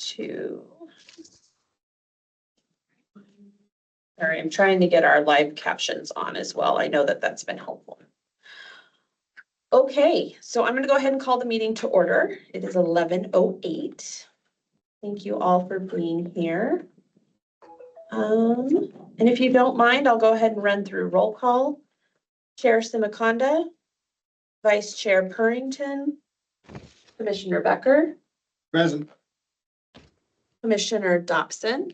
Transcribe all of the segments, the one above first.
to. Sorry, I'm trying to get our live captions on as well. I know that that's been helpful. Okay, so I'm going to go ahead and call the meeting to order. It is 11:08. Thank you all for being here. And if you don't mind, I'll go ahead and run through roll call. Chair Simaconda, Vice Chair Purrington, Commissioner Becker. Present. Commissioner Dobson.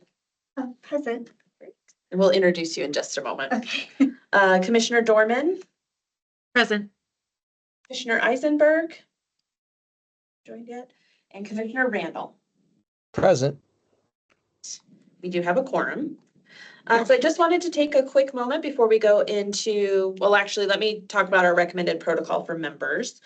Present. Great. And we'll introduce you in just a moment. Okay. Commissioner Dorman. Present. Commissioner Eisenberg. Joined yet? And Commissioner Randall. Present. We do have a quorum. So I just wanted to take a quick moment before we go into, well, actually, let me talk about our recommended protocol for members.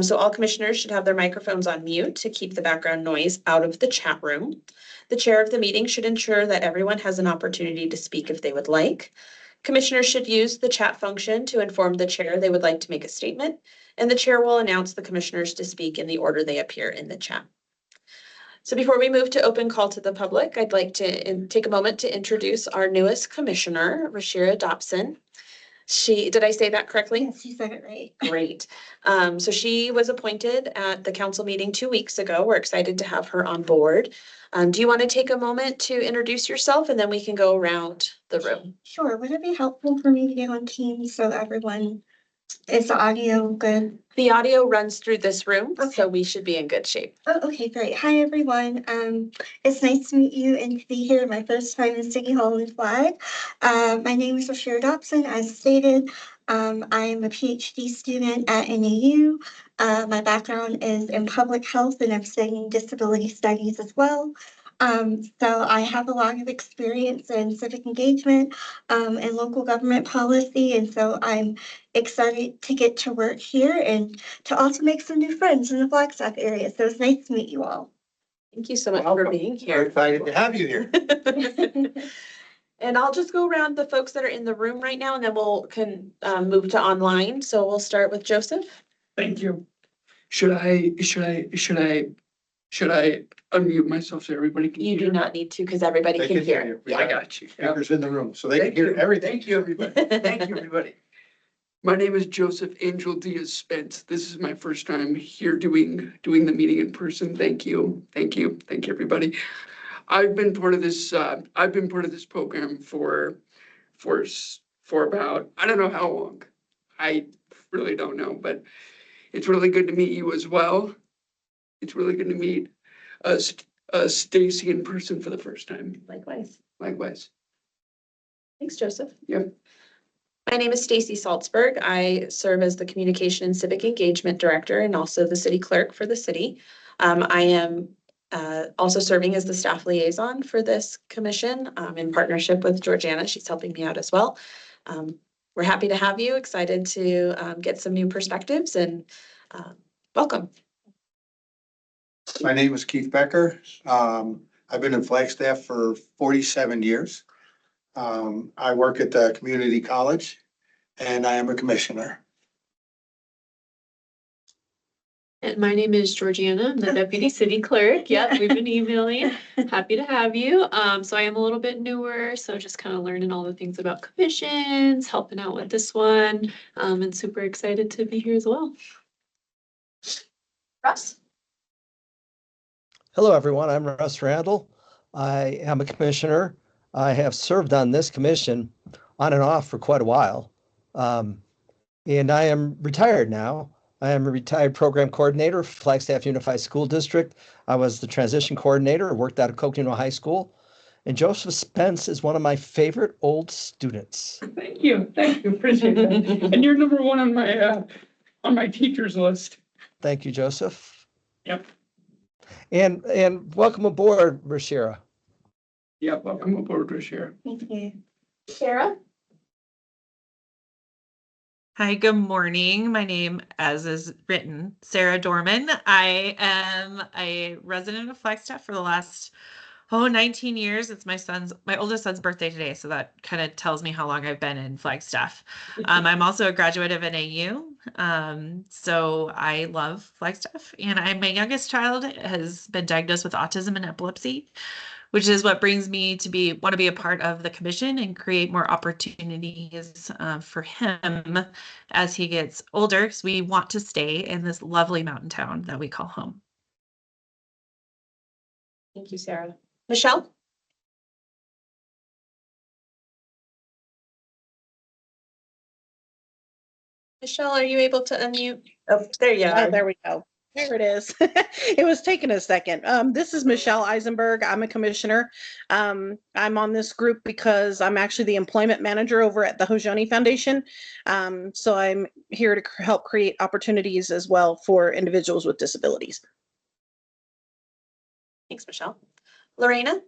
So all commissioners should have their microphones on mute to keep the background noise out of the chat room. The chair of the meeting should ensure that everyone has an opportunity to speak if they would like. Commissioners should use the chat function to inform the chair they would like to make a statement, and the chair will announce the commissioners to speak in the order they appear in the chat. So before we move to open call to the public, I'd like to take a moment to introduce our newest commissioner, Rashira Dobson. Did I say that correctly? Yes, you said it right. Great. So she was appointed at the council meeting 2 weeks ago. We're excited to have her on board. Do you want to take a moment to introduce yourself and then we can go around the room? Sure. Would it be helpful for me to get on Teams so everyone, is the audio good? The audio runs through this room, Okay. so we should be in good shape. Oh, okay, great. Hi, everyone. It's nice to meet you and to be here my first time in City Hall in Flag. My name is Rashira Dobson. As stated, I am a PhD student at NAU. My background is in public health and I'm studying disability studies as well. So I have a lot of experience in civic engagement and local government policy. And so I'm excited to get to work here and to also make some new friends in the Flagstaff area. So it's nice to meet you all. Thank you so much for being We're here. excited to have you here. And I'll just go around the folks that are in the room right now and then we'll move to online. So we'll start with Joseph. Thank you. Should I unmute myself so everybody can hear? You do not need to because everybody They can hear. We I got got you. speakers in the room, so they can Thank hear you. everything. Thank you, everybody. Thank you, everybody. My name is Joseph Angel Diaz Spence. This is my first time here doing the meeting in person. Thank you. Thank you, everybody. I've been part of this program for about, I don't know how long. I really don't know, but it's really good to meet you as well. It's really good to meet Stacy in person for the first time. Likewise. Likewise. Thanks, Joseph. Yep. My name is Stacy Salzberg. I serve as the Communication and Civic Engagement Director and also the City Clerk for the city. I am also serving as the staff liaison for this commission in partnership with Georgiana. She's helping me out as well. We're happy to have you, excited to get some new perspectives and welcome. My name is Keith Becker. I've been in Flagstaff for 47 years. I work at the community college and I am a commissioner. And my name is Georgiana. I'm the deputy city clerk. Yep, we've been emailing. Happy to have you. So I am a little bit newer, so just kind of learning all the things about commissions, helping out with this one, and super excited to be here as well. Russ. Hello, everyone. I'm Russ Randall. I am a commissioner. I have served on this commission on and off for quite a while. And I am retired now. I am a retired program coordinator for Flagstaff Unified School District. I was the transition coordinator, worked out of Coconino High School. And Joseph Spence is one of my favorite old students. Thank you. Appreciate that. And you're number one on my teachers list. Thank you, Joseph. Yep. And welcome aboard, Rashira. Yep. Welcome aboard, Rashira. Thank you. Sarah. Hi, good morning. My name, as is written, Sarah Dorman. I am a resident of Flagstaff for the last Oh, 19 years. It's my oldest son's birthday today. So that kind of tells me how long I've been in Flagstaff. I'm also a graduate of NAU. So I love Flagstaff, and my youngest child has been diagnosed with autism and epilepsy, which is what brings me to want to be a part of the commission and create more opportunities for him as he gets older, because we want to stay in this lovely mountain town that we call home. Thank you, Sarah. Michelle? Michelle, are you able to unmute? Oh, there you Oh, are. there we go. There it is. It was taking a second. This is Michelle Eisenberg. I'm a commissioner. I'm on this group because I'm actually the employment manager over at the Hojoni Foundation. So I'm here to help create opportunities as well for individuals with disabilities. Thanks, Michelle. Lorena?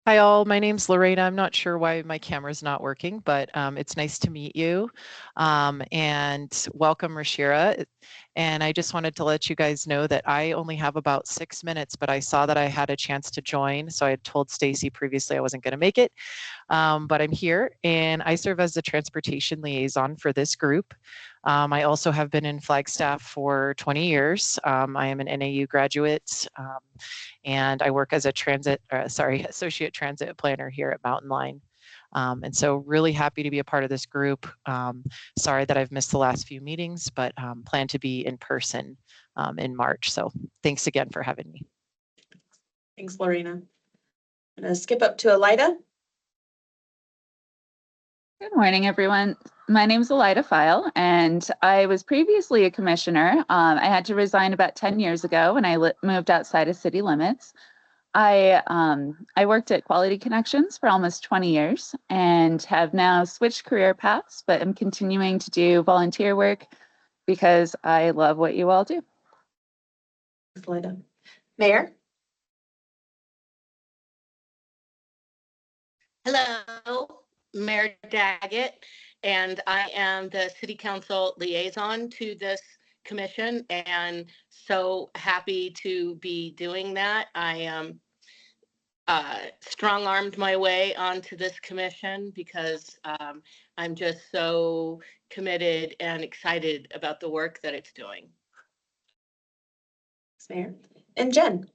Hi all, my name's Lorena. I'm not sure why my camera's not working, but it's nice to meet you. And welcome, Rashira. And I just wanted to let you guys know that I only have about 6 minutes, but I saw that I had a chance to join. So I had told Stacy previously I wasn't going to make it, but I'm here and I serve as the transportation liaison for this group. I also have been in Flagstaff for 20 years. I am an NAU graduate, and I work as a associate transit planner here at Mountain Line. And so really happy to be a part of this group. Sorry that I've missed the last few meetings, but plan to be in person in March. So thanks again for having me. Thanks, Lorena. I'm gonna skip up to Elida. Good morning, everyone. My name is Elida File, and I was previously a commissioner. I had to resign about 10 years ago when I moved outside of city limits. I worked at Quality Connections for almost 20 years and have now switched career paths, but I'm continuing to do volunteer work because I love what you all do. Thanks, Elida. Mayor? Hello, Mayor Daggett, and I am the City Council liaison to this commission, and so happy to be doing that. I strong-armed my way onto this commission because I'm just so committed and excited about the work that it's doing. Thanks, Mayor. And Jen?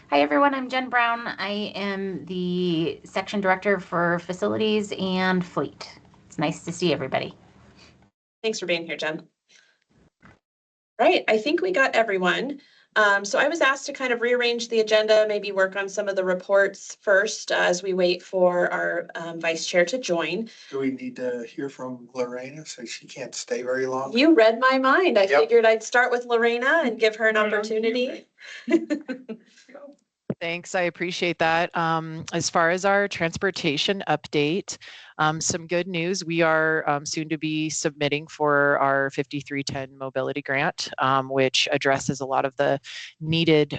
Hi everyone, I'm Jen Brown. I am the section director for facilities and fleet. It's nice to see everybody. Thanks for being here, Jen. Right, I think we got everyone. So I was asked to kind of rearrange the agenda, maybe work on some of the reports first as we wait for our vice chair to join. Do we need to hear from Lorena since she can't stay very long? You read my mind. I Yep. figured I'd start with Lorena and give her an opportunity. Thanks, I appreciate that. As far as our transportation update, some good news. We are soon to be submitting for our 5310 mobility grant, which addresses a lot of the needed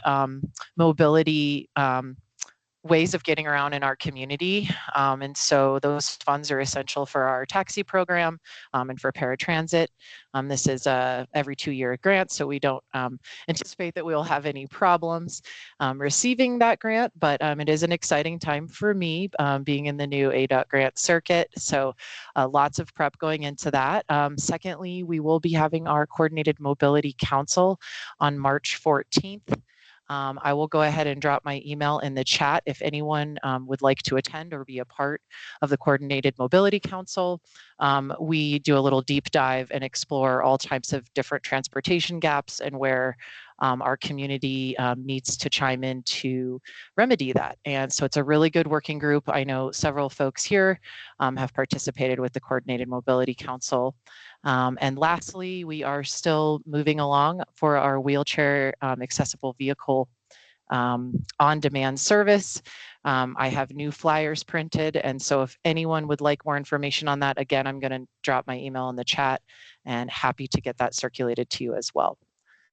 mobility ways of getting around in our community. And so those funds are essential for our taxi program and for paratransit. This is a every 2-year grant, so we don't anticipate that we'll have any problems receiving that grant, but it is an exciting time for me being in the new ADOT grant circuit. So lots of prep going into that. Secondly, we will be having our Coordinated Mobility Council on March 14th. I will go ahead and drop my email in the chat if anyone would like to attend or be a part of the Coordinated Mobility Council. We do a little deep dive and explore all types of different transportation gaps and where our community needs to chime in to remedy that. And so it's a really good working group. I know several folks here have participated with the Coordinated Mobility Council. And lastly, we are still moving along for our wheelchair accessible vehicle on-demand service. I have new flyers printed, and so if anyone would like more information on that, again, I'm going to drop my email in the chat and happy to get that circulated to you as well.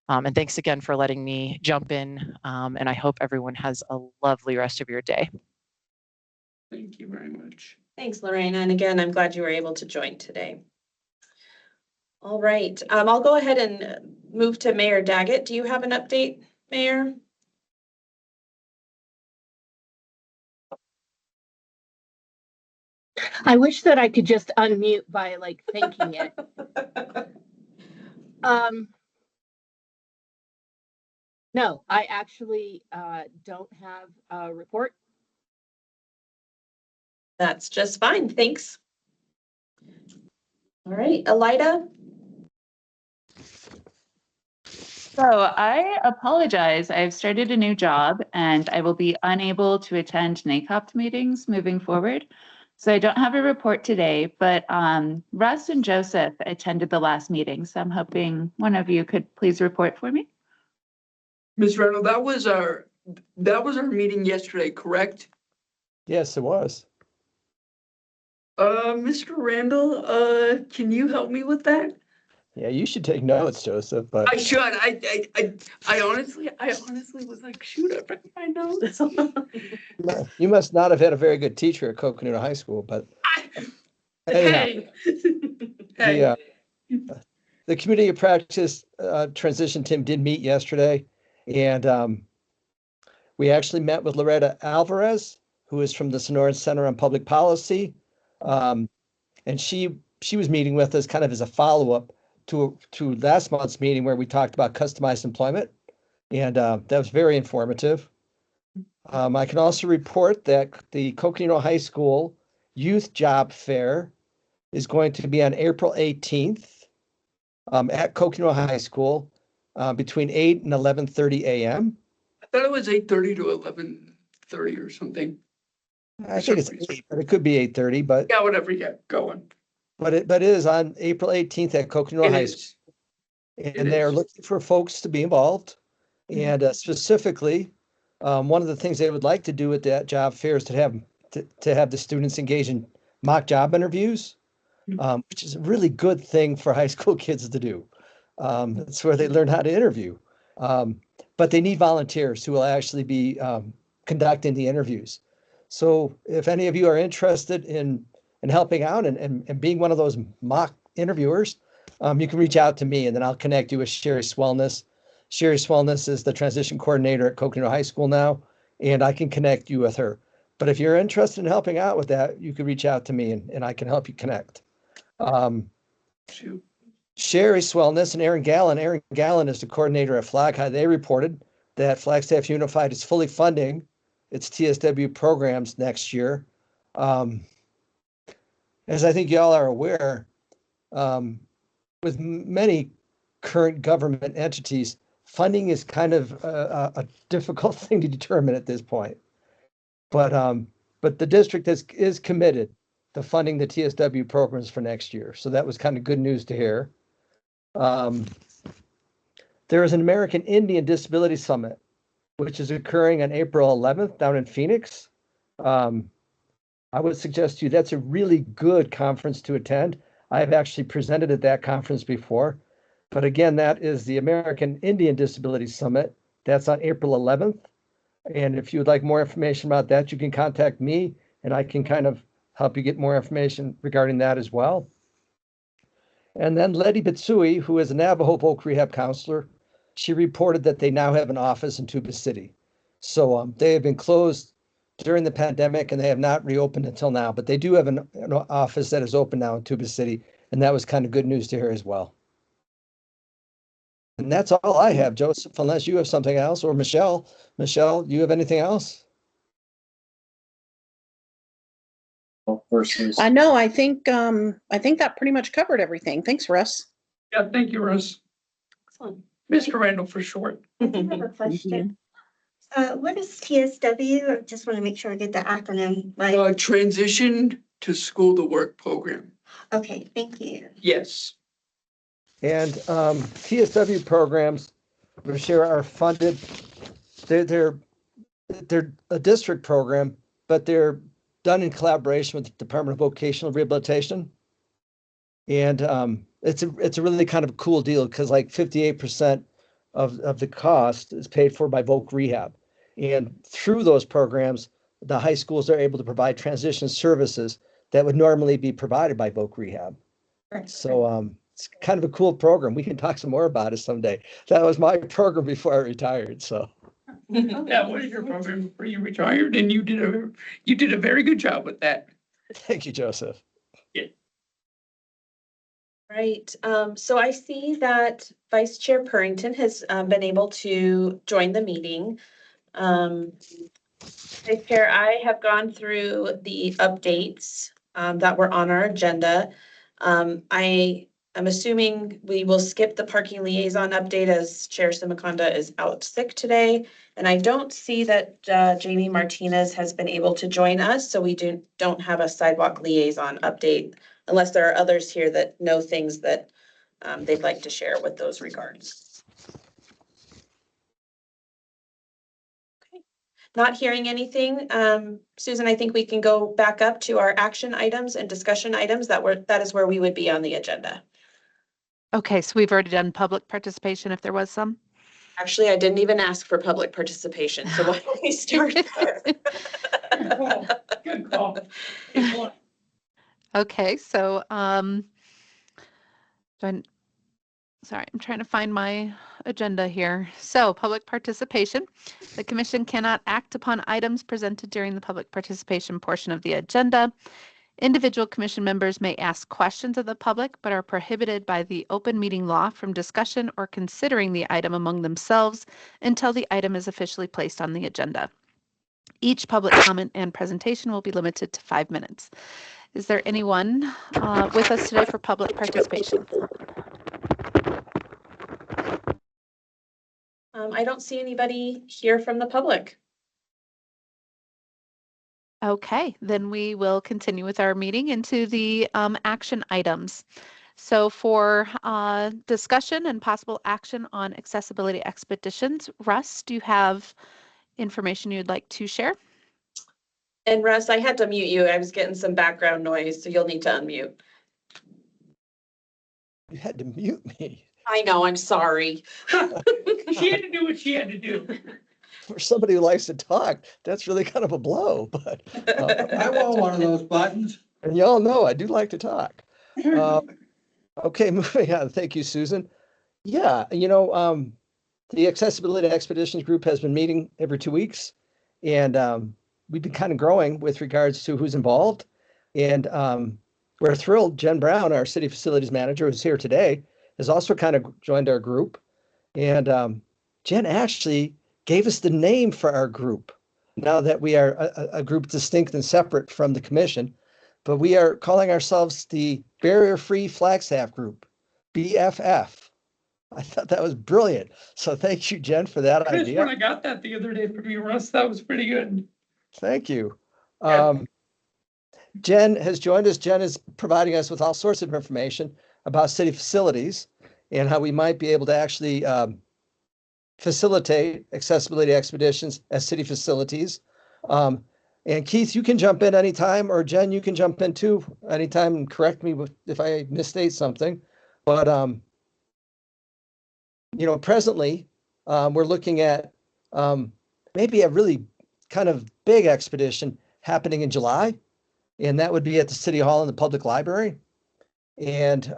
And thanks again for letting me jump in, and I hope everyone has a lovely rest of your day. Thank you very much. Thanks, Lorena. And again, I'm glad you were able to join today. All right, I'll go ahead and move to Mayor Daggett. Do you have an update, Mayor? I wish that I could just unmute by like thinking it. No, I actually don't have a report. That's just fine, thanks. All right, Elida? So I apologize. I've started a new job and I will be unable to attend NACOPT meetings moving forward. So I don't have a report today, but Russ and Joseph attended the last meeting. So I'm hoping one of you could please report for me. Ms. Randall, that was our meeting yesterday, correct? Yes, it was. Mr. Randall, can you help me with that? Yeah, you should take notes, Joseph, but I should. I honestly was like, shoot, I forgot my notes. you must not have had a very good teacher at Coconut High School, but anyhow, Hey. Hey. the community of practice transition team did meet yesterday, and we actually met with Loretta Alvarez, who is from the Sonoran Center on Public Policy, and she was meeting with us kind of as a follow-up to last month's meeting where we talked about customized employment, and that was very informative. I can also report that the Coconino High School Youth Job Fair is going to be on April 18th at Coconino High School between 8 and 11:30 a.m. I thought it was 8:30 to 11:30 or something. I think it's 8, but it could be 8:30, but Yeah, whatever. Yeah, go on. it is on April 18th at Coconino It High is. School. It And they're is. looking for folks to be involved. And specifically, one of the things they would like to do at that job fair is to have the students engage in mock job interviews, which is a really good thing for high school kids to do. That's where they learn how to interview. But they need volunteers who will actually be conducting the interviews. So if any of you are interested in helping out and being one of those mock interviewers, you can reach out to me and then I'll connect you with Sherry Swellness. Sherry Swellness is the transition coordinator at Coconino High School now, and I can connect you with her. But if you're interested in helping out with that, you can reach out to me and I can help you connect. Sherry Swellness and Aaron Gallen. Aaron Gallen is the coordinator at Flag High. They reported that Flagstaff Unified is fully funding its TSW programs next year. As I think y'all are aware, with many current government entities, funding is kind of a difficult thing to determine at this point. But the district is committed to funding the TSW programs for next year. So that was kind of good news to hear. There is an American Indian Disability Summit, which is occurring on April 11th down in Phoenix. I would suggest to you that's a really good conference to attend. I have actually presented at that conference before. But again, that is the American Indian Disability Summit. That's on April 11th. And if you would like more information about that, you can contact me and I can kind of help you get more information regarding that as well. And then Letty Bitsui, who is a Navajo Voc Rehab counselor, she reported that they now have an office in Tuba City. So they have been closed during the pandemic and they have not reopened until now, but they do have an office that is open now in Tuba City. And that was kind of good news to hear as well. And that's all I have, Joseph, unless you have something else, or Michelle. Michelle, you have anything else? Versus. I know, I think that pretty much covered everything. Thanks, Russ. Yeah, thank you, Russ. Excellent. Mr. Randall for short. I do have a question. What is TSW? I just want to make sure I get the acronym right. Transition to School to Work program. Okay, thank you. Yes. And TSW programs, Bashir, are funded. They're a district program, but they're done in collaboration with the Department of Vocational Rehabilitation. And it's a really kind of cool deal because like 58% of the cost is paid for by Voc Rehab. And through those programs, the high schools are able to provide transition services that would normally be provided by Voc Rehab. Right. So it's kind of a cool program. We can talk some more about it someday. That was my program before I retired, so. That was your program before you retired, and you did a very good job with that. Thank you, Joseph. Right, so I see that Vice Chair Purrington has been able to join the meeting. Vice Chair, I have gone through the updates that were on our agenda. I am assuming we will skip the parking liaison update as Chair Simiconda is out sick today. And I don't see that Jamie Martinez has been able to join us, so we don't have a sidewalk liaison update unless there are others here that know things that they'd like to share with those regards. Okay. Not hearing anything, Susan, I think we can go back up to our action items and discussion items that is where we would be on the agenda. Okay, so we've already done public participation if there was some. Actually, I didn't even ask for public participation, so why don't we start there? Good call. Good call. Okay, so sorry, I'm trying to find my agenda here. So public participation. The commission cannot act upon items presented during the public participation portion of the agenda. Individual commission members may ask questions of the public, but are prohibited by the open meeting law from discussion or considering the item among themselves until the item is officially placed on the agenda. Each public comment and presentation will be limited to 5 minutes. Is there anyone with us today for public participation? I don't see anybody here from the public. Okay, then we will continue with our meeting into the action items. So for discussion and possible action on accessibility expeditions, Russ, do you have information you'd like to share? And Russ, I had to mute you. I was getting some background noise, so you'll need to unmute. You had to mute me. I know, I'm sorry. She had to do what she had to do. For somebody who likes to talk, that's really kind of a blow, but. I want one of those buttons. And y'all know I do like to talk. Okay, moving on. Thank you, Susan. Yeah, the Accessibility Expeditions Group has been meeting every 2 weeks, and we've been kind of growing with regards to who's involved. And we're thrilled. Jen Brown, our city facilities manager, who's here today, has also kind of joined our group. And Jen actually gave us the name for our group now that we are a group distinct and separate from the commission. But we are calling ourselves the Barrier-Free Flagstaff Group, BFF. I thought that was brilliant. So thank you, Jen, for that Chris, idea. when I got that the other day from you, Russ, that was pretty good. Thank you. Yeah. Jen has joined us. Jen is providing us with all sorts of information about city facilities and how we might be able to actually facilitate accessibility expeditions as city facilities. And Keith, you can jump in anytime, or Jen, you can jump in too anytime and correct me if I misstate something. But, presently, we're looking at maybe a really kind of big expedition happening in July, and that would be at the City Hall and the Public Library. And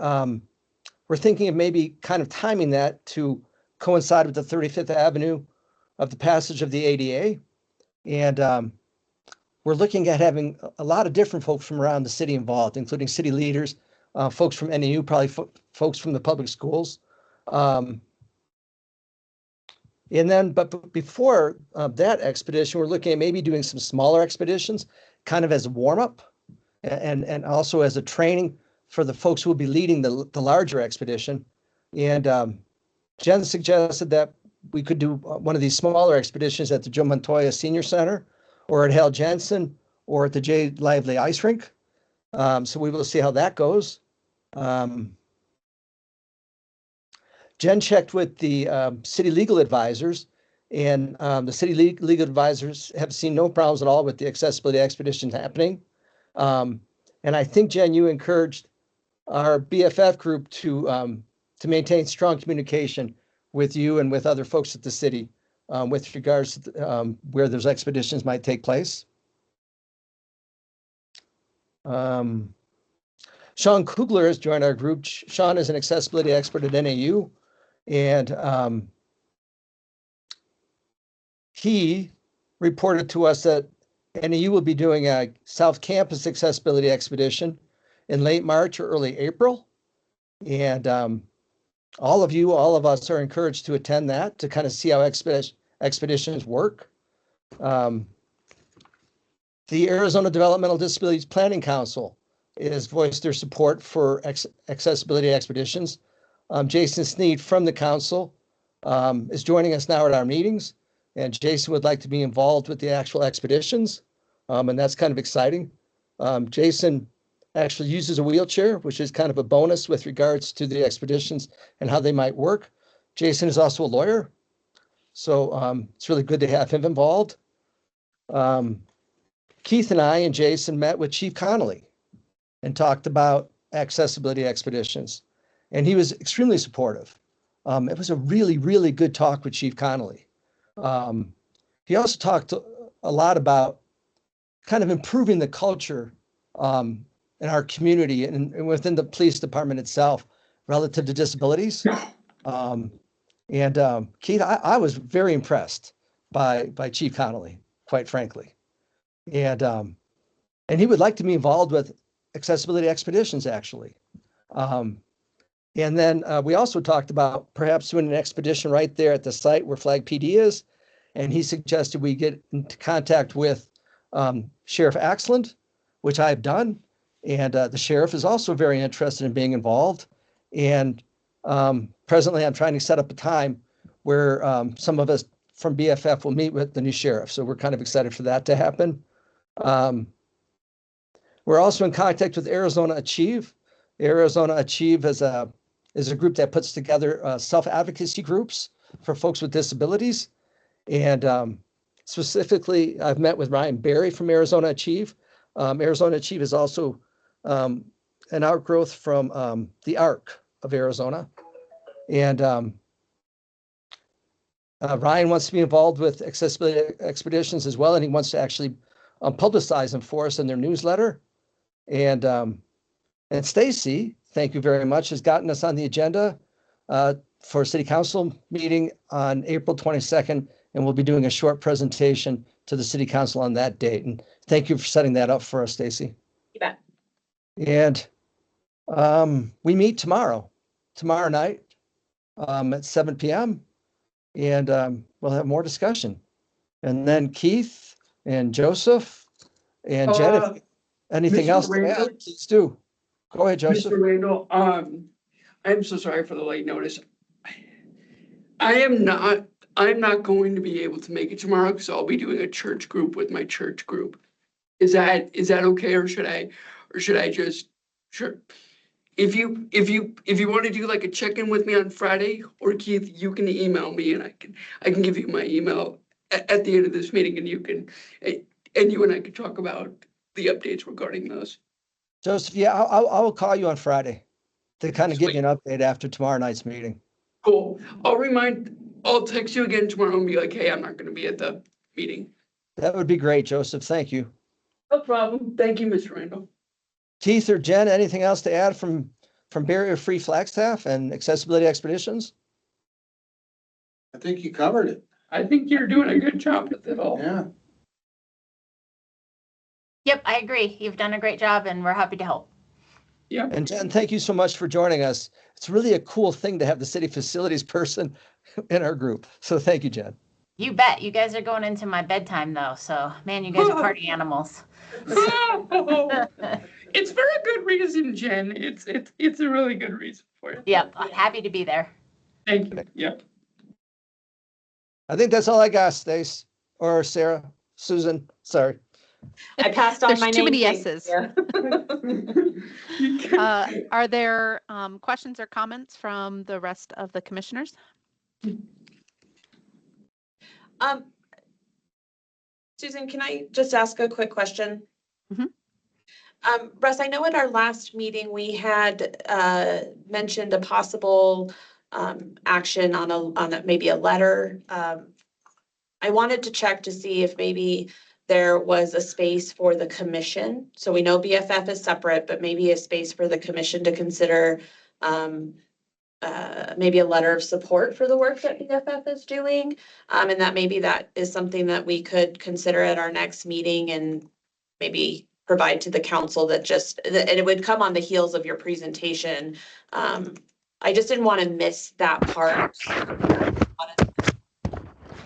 we're thinking of maybe kind of timing that to coincide with the 35th Avenue of the passage of the ADA. And we're looking at having a lot of different folks from around the city involved, including city leaders, folks from NAU, probably folks from the public schools. And then, but before that expedition, we're looking at maybe doing some smaller expeditions, kind of as a warm-up and also as a training for the folks who will be leading the larger expedition. And Jen suggested that we could do one of these smaller expeditions at the Joe Montoya Senior Center, or at Hal Jensen, or at the J. Lively Ice Rink. So we will see how that goes. Jen checked with the city legal advisors, and the city legal advisors have seen no problems at all with the accessibility expedition happening. And I think, Jen, you encouraged our BFF group to maintain strong communication with you and with other folks at the city with regards to where those expeditions might take place. Sean Kugler has joined our group. Sean is an accessibility expert at NAU, and he reported to us that NAU will be doing a South Campus accessibility expedition in late March or early April. And all of us are encouraged to attend that to kind of see how expeditions work. The Arizona Developmental Disabilities Planning Council has voiced their support for accessibility expeditions. Jason Sneed from the council is joining us now at our meetings, and Jason would like to be involved with the actual expeditions, and that's kind of exciting. Jason actually uses a wheelchair, which is kind of a bonus with regards to the expeditions and how they might work. Jason is also a lawyer, so it's really good to have him involved. Keith and I and Jason met with Chief Connolly and talked about accessibility expeditions, and he was extremely supportive. It was a really, really good talk with Chief Connolly. He also talked a lot about kind of improving the culture in our community and within the police department itself relative to disabilities. Keith, I was very impressed by Chief Connolly, quite frankly. And he would like to be involved with accessibility expeditions, actually. And then we also talked about perhaps doing an expedition right there at the site where Flag PD is. And he suggested we get into contact with Sheriff Axland, which I've done. And the sheriff is also very interested in being involved. And presently I'm trying to set up a time where some of us from BFF will meet with the new sheriff. So we're kind of excited for that to happen. We're also in contact with Arizona Achieve. Arizona Achieve is a group that puts together self-advocacy groups for folks with disabilities. And specifically, I've met with Ryan Berry from Arizona Achieve. Arizona Achieve is also an outgrowth from the ARC of Arizona. And Ryan wants to be involved with accessibility expeditions as well, and he wants to actually publicize them for us in their newsletter. And Stacy, thank you very much, has gotten us on the agenda for a city council meeting on April 22nd, and we'll be doing a short presentation to the city council on that date. And thank you for setting that up for us, Stacy. You bet. And we meet tomorrow night at 7 p.m. And we'll have more discussion. And then Keith and Joseph and Jed, if anything Mr. else to Randall? add, please do. Go ahead, Joseph. Mr. Randall, I'm so sorry for the late notice. I'm not going to be able to make it tomorrow because I'll be doing a church group with my church group. Is that okay, or should I just, sure. If you want to do like a check-in with me on Friday, or Keith, you can email me and I can give you my email at the end of this meeting, and you and I can talk about the updates regarding those. Joseph, yeah, I will call you on Friday to kind of give you an update after tomorrow night's meeting. Cool. I'll text you again tomorrow and be like, hey, I'm not going to be at the meeting. That would be great, Joseph. Thank you. No problem. Thank you, Mr. Randall. Keith or Jen, anything else to add from barrier-free Flagstaff and accessibility expeditions? I think you covered it. I think you're doing a good job with it all. Yeah. Yep, I agree. You've done a great job and we're happy to help. Yeah. And Jen, thank you so much for joining us. It's really a cool thing to have the city facilities person in our group. So thank you, Jen. You bet. You guys are going into my bedtime though. So man, you guys are party animals. It's for a good reason, Jen. It's a really good reason for it. Yep, I'm happy to be there. Thank you. Yep. I think that's all I got, Stace or Sarah, Susan, sorry. I passed on There's my too name. many thanks. S's. Yeah. Are there questions or comments from the rest of the commissioners? Susan, can I just ask a quick question? Mhm. Russ, I know at our last meeting, we had mentioned a possible action on maybe a letter. I wanted to check to see if maybe there was a space for the commission. So we know BFF is separate, but maybe a space for the commission to consider maybe a letter of support for the work that BFF is doing. And that maybe that is something that we could consider at our next meeting and maybe provide to the council and it would come on the heels of your presentation. I just didn't want to miss that part.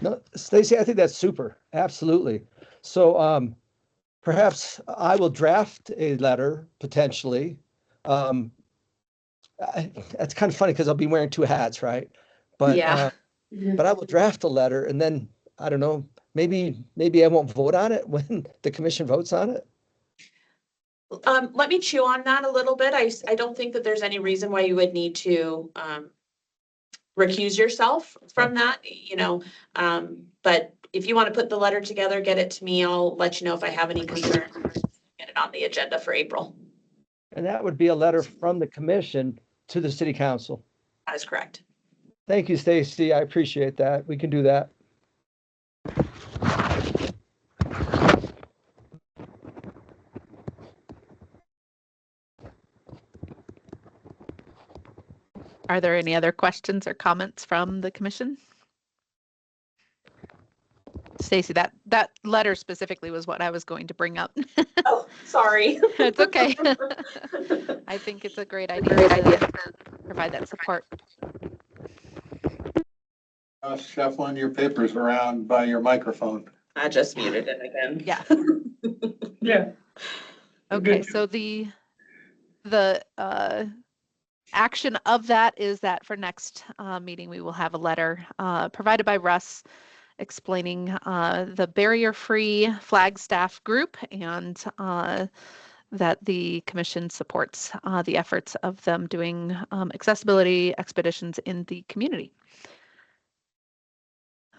No, Stacy, I think that's super. Absolutely. So perhaps I will draft a letter potentially. That's kind of funny because I'll be wearing 2 hats, right? But Yeah. but I will draft a letter and then I don't know, maybe I won't vote on it when the commission votes on it. Let me chew on that a little bit. I don't think that there's any reason why you would need to recuse yourself from that, but if you want to put the letter together, get it to me. I'll let you know if I have any concerns. Get it on the agenda for April. And that would be a letter from the commission to the city council. That is correct. Thank you, Stacy. I appreciate that. We can do that. Are there any other questions or comments from the commission? Stacy, that letter specifically was what I was going to bring up. Oh, sorry. It's okay. I think it's a great idea to provide that support. Shuffling your papers around by your microphone. I just muted it again. Yeah. Yeah. Okay, so the action of that is that for next meeting, we will have a letter provided by Russ explaining the barrier-free Flagstaff group and that the commission supports the efforts of them doing accessibility expeditions in the community.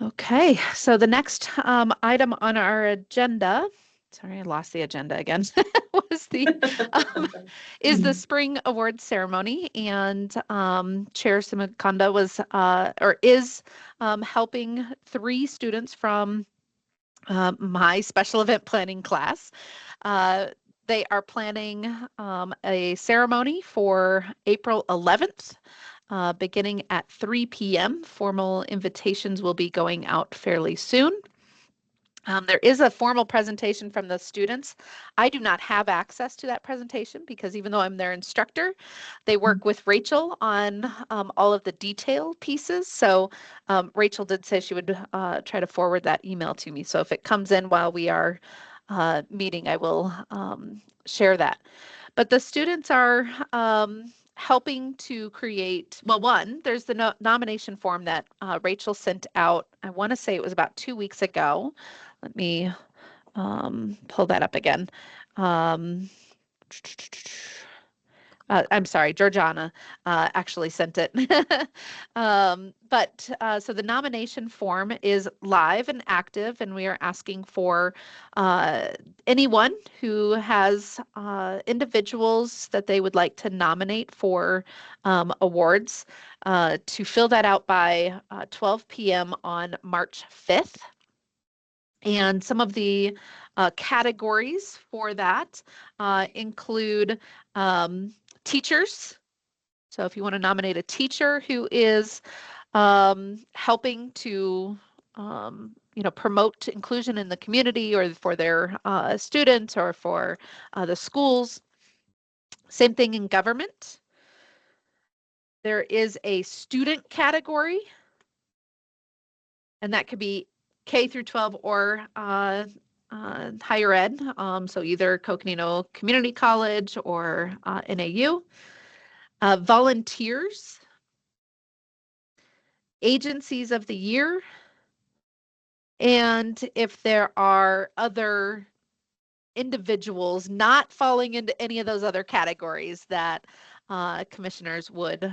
Okay, so the next item on our agenda, sorry, I lost the agenda again, was is the spring awards ceremony, and Chair Simakonda was is helping 3 students from my special event planning class. They are planning a ceremony for April 11th. Beginning at 3 p.m. Formal invitations will be going out fairly soon. There is a formal presentation from the students. I do not have access to that presentation because even though I'm their instructor, they work with Rachel on all of the detail pieces. So Rachel did say she would try to forward that email to me. So if it comes in while we are meeting, I will share that. But the students are helping to create, well, one, there's the nomination form that Rachel sent out. I want to say it was about 2 weeks ago. Let me pull that up again. I'm sorry, Georgiana actually sent it. So the nomination form is live and active, and we are asking for anyone who has individuals that they would like to nominate for awards to fill that out by 12 p.m. on March 5th. And some of the categories for that include teachers. So if you want to nominate a teacher who is helping to promote inclusion in the community or for their students or for the schools. Same thing in government. There is a student category, and that could be K through 12 or higher ed. So either Coconino Community College or NAU. Volunteers, agencies of the year, and if there are other individuals not falling into any of those other categories that commissioners would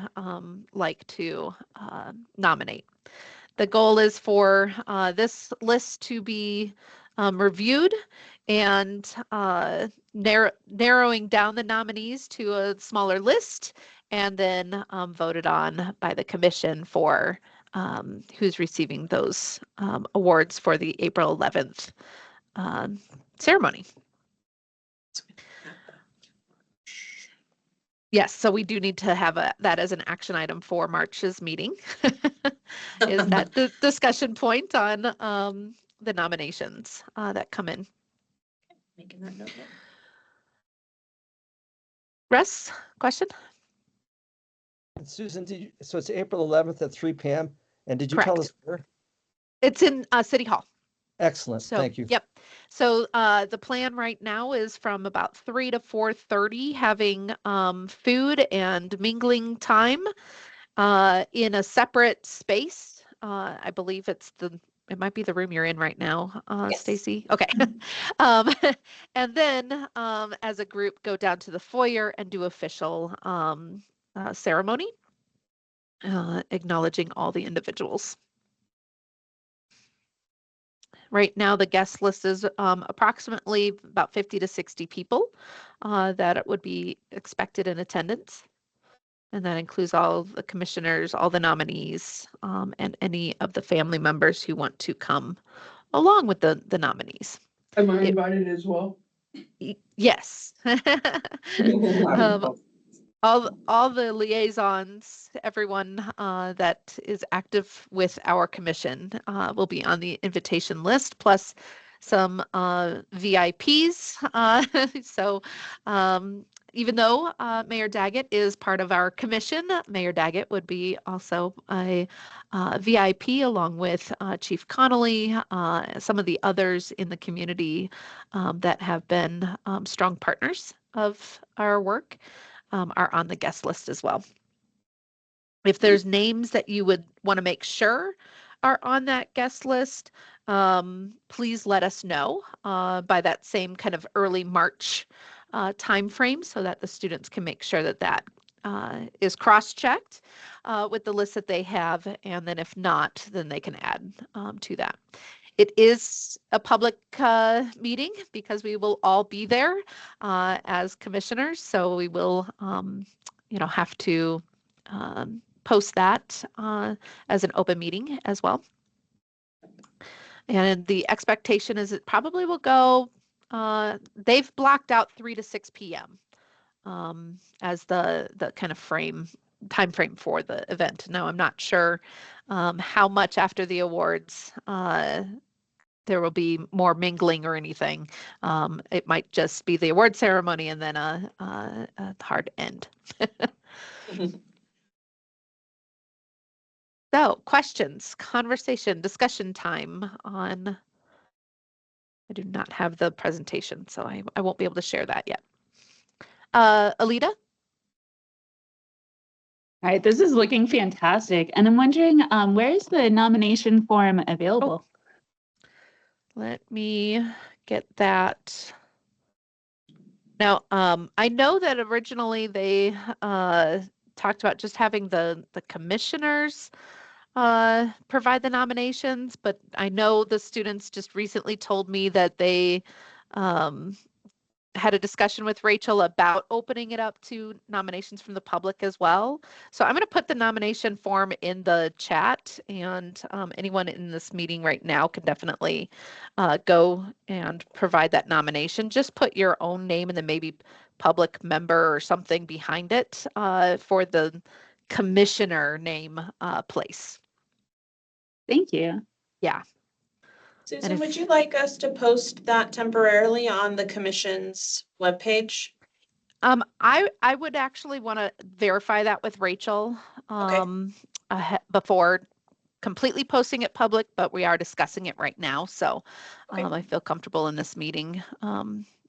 like to nominate. The goal is for this list to be reviewed and narrowing down the nominees to a smaller list and then voted on by the commission for who's receiving those awards for the April 11th ceremony. Yes, so we do need to have that as an action item for March's meeting. Is that the discussion point on the nominations that come in? Making that note. Russ, question? And Susan, so it's April 11th at 3 p.m. And did you tell Correct. us where? It's in City Hall. Excellent. So, Thank you. Yep. So the plan right now is from about 3 to 4:30, having food and mingling time in a separate space. I believe it might be the room you're in right now, Yes. Stacy. Okay. um, and then as a group, go down to the foyer and do official ceremony, acknowledging all the individuals. Right now, the guest list is approximately about 50 to 60 people that would be expected in attendance. And that includes all the commissioners, all the nominees, and any of the family members who want to come along with the nominees. Am I invited as well? Yes. All the liaisons, everyone that is active with our commission will be on the invitation list, plus some VIPs. So even though Mayor Daggett is part of our commission, Mayor Daggett would be also a VIP along with Chief Connolly, some of the others in the community that have been strong partners of our work. Are on the guest list as well. If there's names that you would want to make sure are on that guest list, please let us know by that same kind of early March time frame so that the students can make sure that that is cross-checked with the list that they have, and then if not, then they can add to that. It is a public meeting because we will all be there as commissioners, so we will, have to post that as an open meeting as well. And the expectation is it probably will go, they've blocked out 3 to 6 p.m. As the kind of time frame for the event. Now, I'm not sure how much after the awards there will be more mingling or anything. It might just be the award ceremony and then a hard end. So, questions, conversation, discussion time on. I do not have the presentation, so I won't be able to share that yet. Alita? All right, this is looking fantastic. And I'm wondering, where is the nomination form available? Let me get that. Now, I know that originally they talked about just having the commissioners provide the nominations, but I know the students just recently told me that they had a discussion with Rachel about opening it up to nominations from the public as well. So I'm going to put the nomination form in the chat, and anyone in this meeting right now can definitely go and provide that nomination. Just put your own name and then maybe public member or something behind it for the commissioner name place. Thank you. Yeah. Susan, would you like us to post that temporarily on the commission's webpage? I would actually want to verify that with Rachel before completely posting it public, but we are discussing it right now. So I feel comfortable in this meeting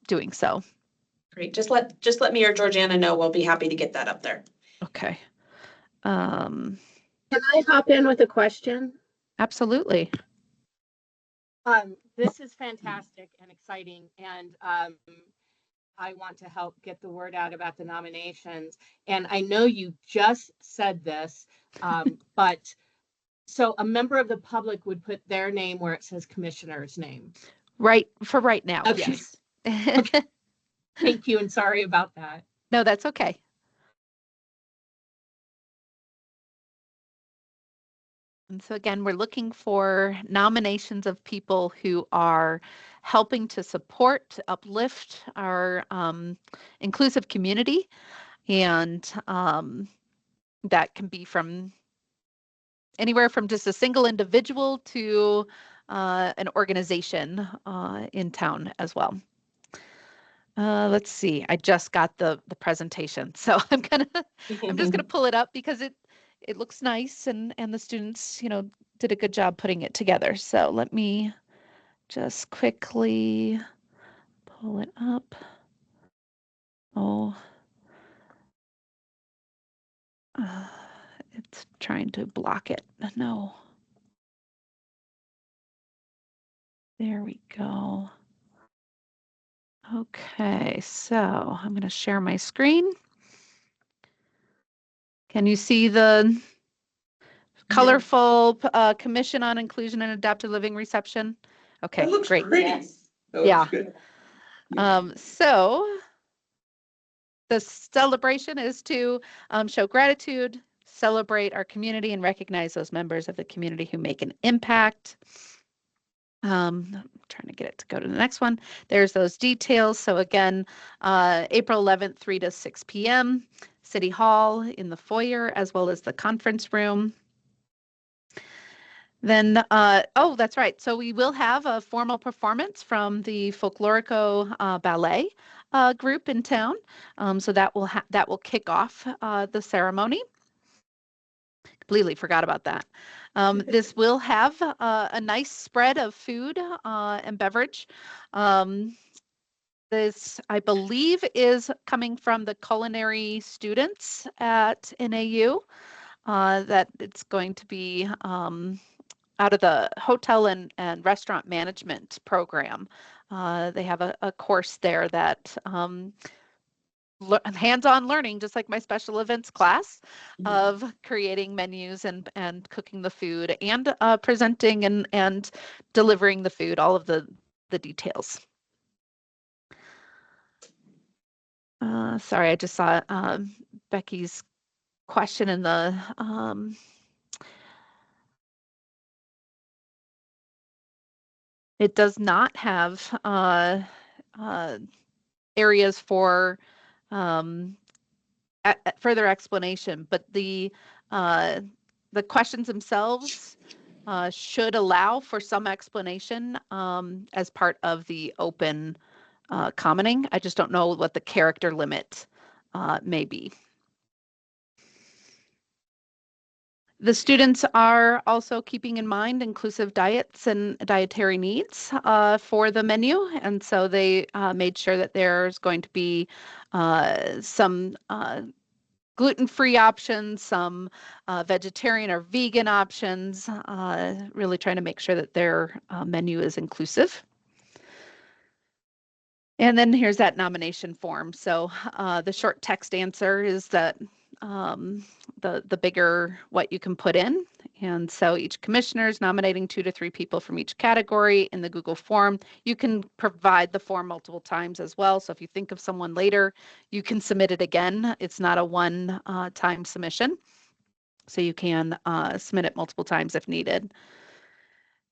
doing so. Great. Just let me or Georgiana know. We'll be happy to get that up there. Okay. Can I hop in with a question? Absolutely. This is fantastic and exciting, and I want to help get the word out about the nominations. And I know you just said this, but so a member of the public would put their name where it says commissioner's name. Right, for right now, Okay. yes. Okay. Thank you, and sorry about that. No, that's okay. And so again, we're looking for nominations of people who are helping to support, uplift our inclusive community. And that can be from anywhere from just a single individual to an organization in town as well. Let's see, I just got the presentation, so I'm just gonna pull it up because it looks nice and the students, did a good job putting it together. So let me just quickly pull it up. Oh, it's trying to block it. No. There we go. Okay, so I'm going to share my screen. Can you see the colorful Commission on Inclusion and Adaptive Living reception? Okay, great. Yes. Yeah. So the celebration is to show gratitude, celebrate our community, and recognize those members of the community who make an impact. I'm trying to get it to go to the next one. There's those details. So again, April 11th, 3 to 6 p.m., City Hall in the foyer, as well as the conference room. Then, oh, that's right. So we will have a formal performance from the Folklorico Ballet group in town. So that will kick off the ceremony. Completely forgot about that. This will have a nice spread of food and beverage. This, I believe, is coming from the culinary students at NAU, that it's going to be out of the hotel and restaurant management program. They have a course there that hands-on learning, just like my special events class, of creating menus and cooking the food and presenting and delivering the food, all of the details. Sorry, I just saw Becky's question in the it does not have areas for further explanation, but the questions themselves should allow for some explanation as part of the open commenting. I just don't know what the character limit may be. The students are also keeping in mind inclusive diets and dietary needs for the menu. And so they made sure that there's going to be some gluten-free options, some vegetarian or vegan options, really trying to make sure that their menu is inclusive. And then here's that nomination form. So the short text answer is that the bigger what you can put in. And so each commissioner is nominating 2 to 3 people from each category in the Google form. You can provide the form multiple times as well. So if you think of someone later, you can submit it again. It's not a one-time submission. So you can submit it multiple times if needed.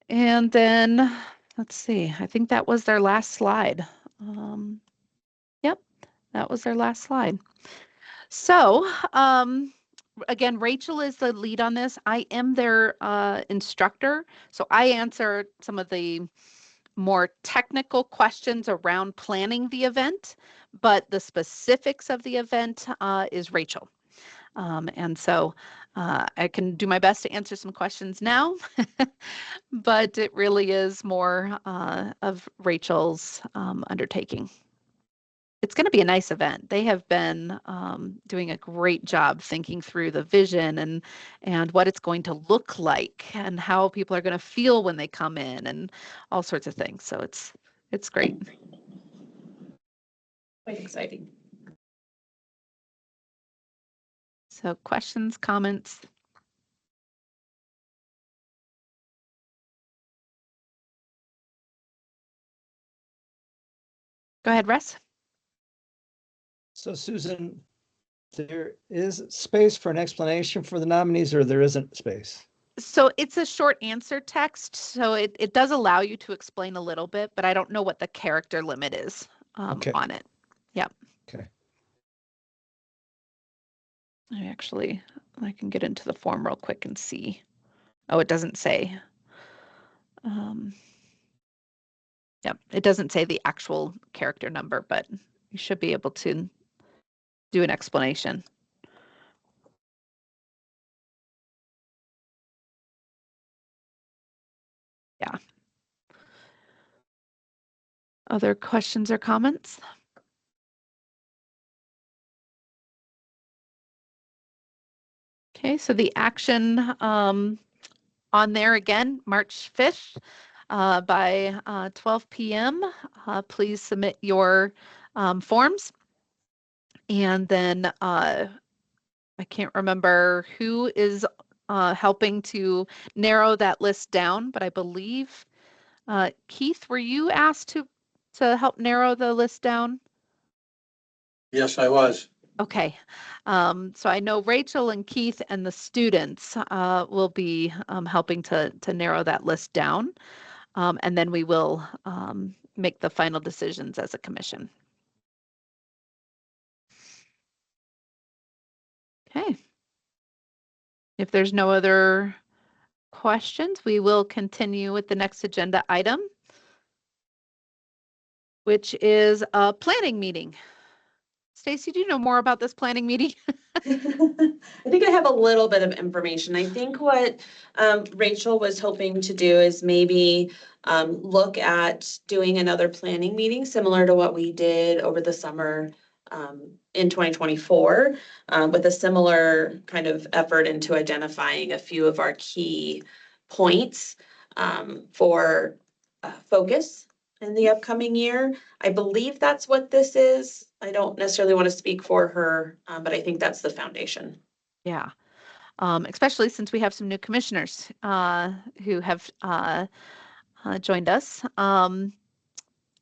And then, let's see, I think that was their last slide. Yep, that was their last slide. So, again, Rachel is the lead on this. I am their instructor. So I answer some of the more technical questions around planning the event, but the specifics of the event is Rachel. And so I can do my best to answer some questions now, but it really is more of Rachel's undertaking. It's going to be a nice event. They have been doing a great job thinking through the vision and what it's going to look like and how people are going to feel when they come in and all sorts of things. So it's great. Quite exciting. So questions, comments? Go ahead, Russ. So Susan, there is space for an explanation for the nominees, or there isn't space? So it's a short answer text, so it does allow you to explain a little bit, but I don't know what the character limit is Okay. on it. Yep. Okay. I can get into the form real quick and see. Oh, it doesn't say. Yep, it doesn't say the actual character number, but you should be able to do an explanation. Yeah. Other questions or comments? Okay, so the action on there again, March 5th by 12 p.m. Please submit your forms. And then I can't remember who is helping to narrow that list down, but I believe, Keith, were you asked to help narrow the list down? Yes, I was. Okay, so I know Rachel and Keith and the students will be helping to narrow that list down, and then we will make the final decisions as a commission. Okay. If there's no other questions, we will continue with the next agenda item, which is a planning meeting. Stacy, do you know more about this planning meeting? I think I have a little bit of information. I think what Rachel was hoping to do is maybe look at doing another planning meeting similar to what we did over the summer in 2024 with a similar kind of effort into identifying a few of our key points for focus in the upcoming year. I believe that's what this is. I don't necessarily want to speak for her, but I think that's the foundation. Yeah, especially since we have some new commissioners who have joined us.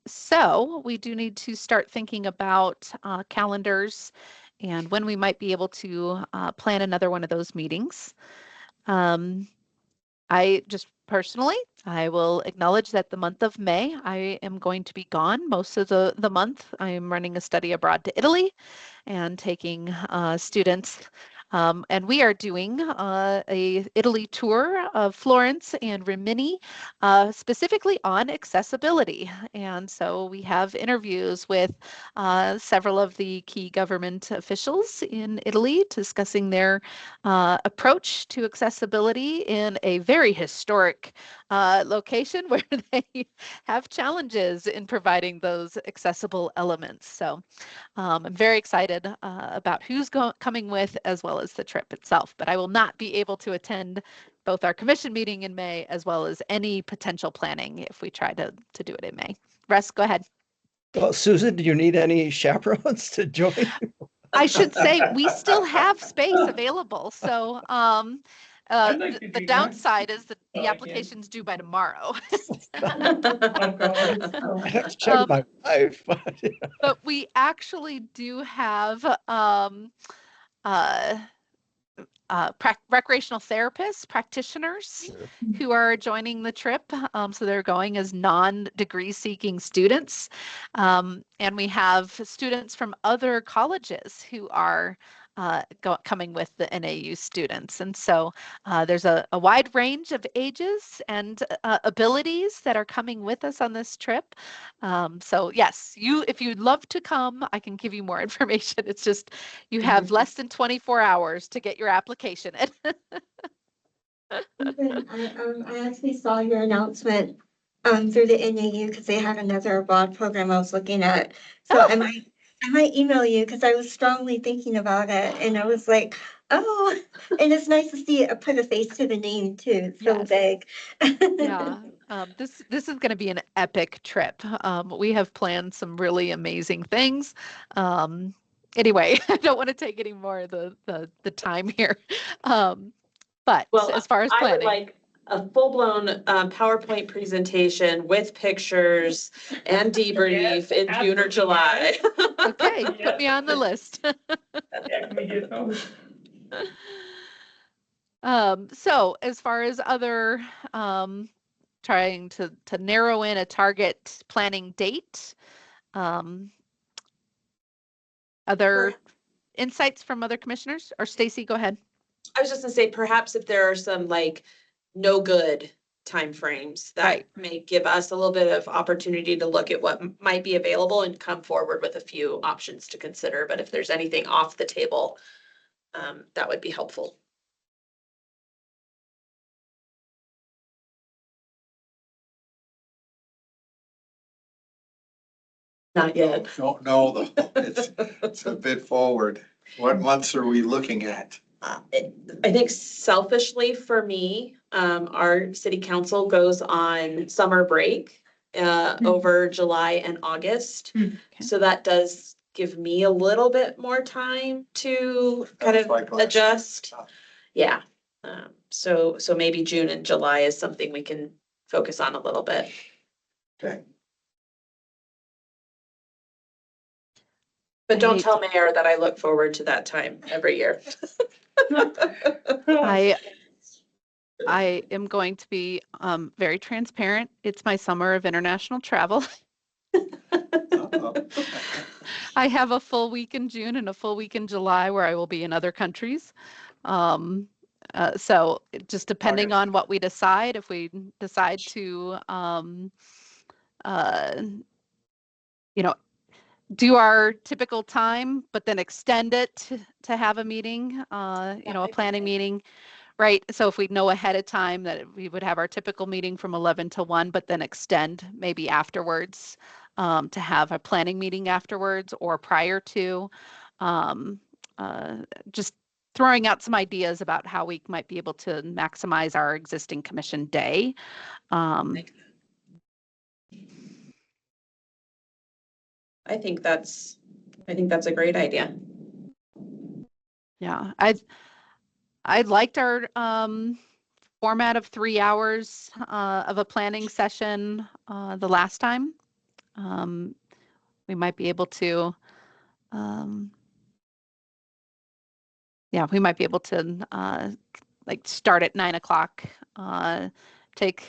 So we do need to start thinking about calendars and when we might be able to plan another one of those meetings. I just personally, I will acknowledge that the month of May, I am going to be gone most of the month. I am running a study abroad to Italy and taking students. And we are doing a Italy tour of Florence and Rimini, specifically on accessibility. And so we have interviews with several of the key government officials in Italy discussing their approach to accessibility in a very historic location where they have challenges in providing those accessible elements. So I'm very excited about who's coming with as well as the trip itself, but I will not be able to attend both our commission meeting in May as well as any potential planning if we try to do it in May. Russ, go ahead. Well, Susan, do you need any chaperones to join? I should say we still have space available. So the downside is that the application's due by tomorrow. I have to check with my wife. But we actually do have recreational therapists, practitioners who are joining the trip. So they're going as non-degree seeking students. And we have students from other colleges who are coming with the NAU students. And so there's a wide range of ages and abilities that are coming with us on this trip. So yes, if you'd love to come, I can give you more information. It's just you have less than 24 hours to get your application in. I actually saw your announcement through the NAU because they had another abroad program I was looking at. So I might email you because I was strongly thinking about it, and I was like, oh, and it's nice to see it put a face to the name too. It's so big. Yeah. This is going to be an epic trip. We have planned some really amazing things. Anyway, I don't want to take any more of the time here. But as far as planning, I would like a full-blown PowerPoint presentation with pictures and debrief in June or July. Okay, put me on the list. So as far as other, trying to narrow in a target planning date, other insights from other commissioners, or Stacy, go ahead. I was just gonna say, perhaps if there are some like no good timeframes that Right. may give us a little bit of opportunity to look at what might be available and come forward with a few options to consider. But if there's anything off the table, that would be helpful. Not yet. Don't know though. It's a bit forward. What months are we looking at? I think selfishly for me, our city council goes on summer break over July and August. Okay. So that does give me a little bit more time to kind Sounds of like last adjust. time. Yeah. So maybe June and July is something we can focus on a little bit. Okay. But I don't hate tell Mayor that I look forward to that time every year. I am going to be very transparent. It's my summer of international travel. Uh-oh. I have a full week in June and a full week in July where I will be in other countries. So just depending on what we decide, if we decide to, you know, do our typical time, but then extend it to have a meeting, you know, a planning meeting. Right. So if we know ahead of time that we would have our typical meeting from 11 to 1, but then extend maybe afterwards, to have a planning meeting afterwards or prior to, um, just throwing out some ideas about how we might be able to maximize our existing commission day. I think that's a great idea. Yeah, I liked our format of 3 hours of a planning session the last time. We might be able to, yeah, we might be able to like start at 9 o'clock, take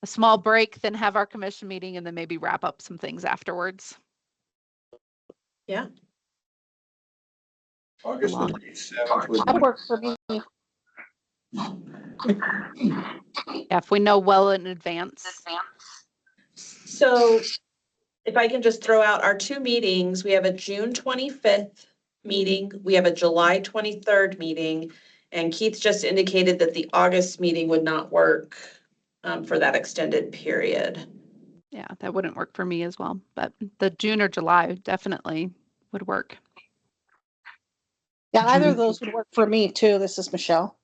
a small break, then have our commission meeting, and then maybe wrap up some things afterwards. Yeah. August the 27th would That be. works for me. Yeah, if we know well in advance. So if I can just throw out our two meetings, we have a June 25th meeting, we have a July 23rd meeting, and Keith just indicated that the August meeting would not work for that extended period. Yeah, that wouldn't work for me as well, but the June or July definitely would work. Yeah, either of those would work for me too. This is Michelle.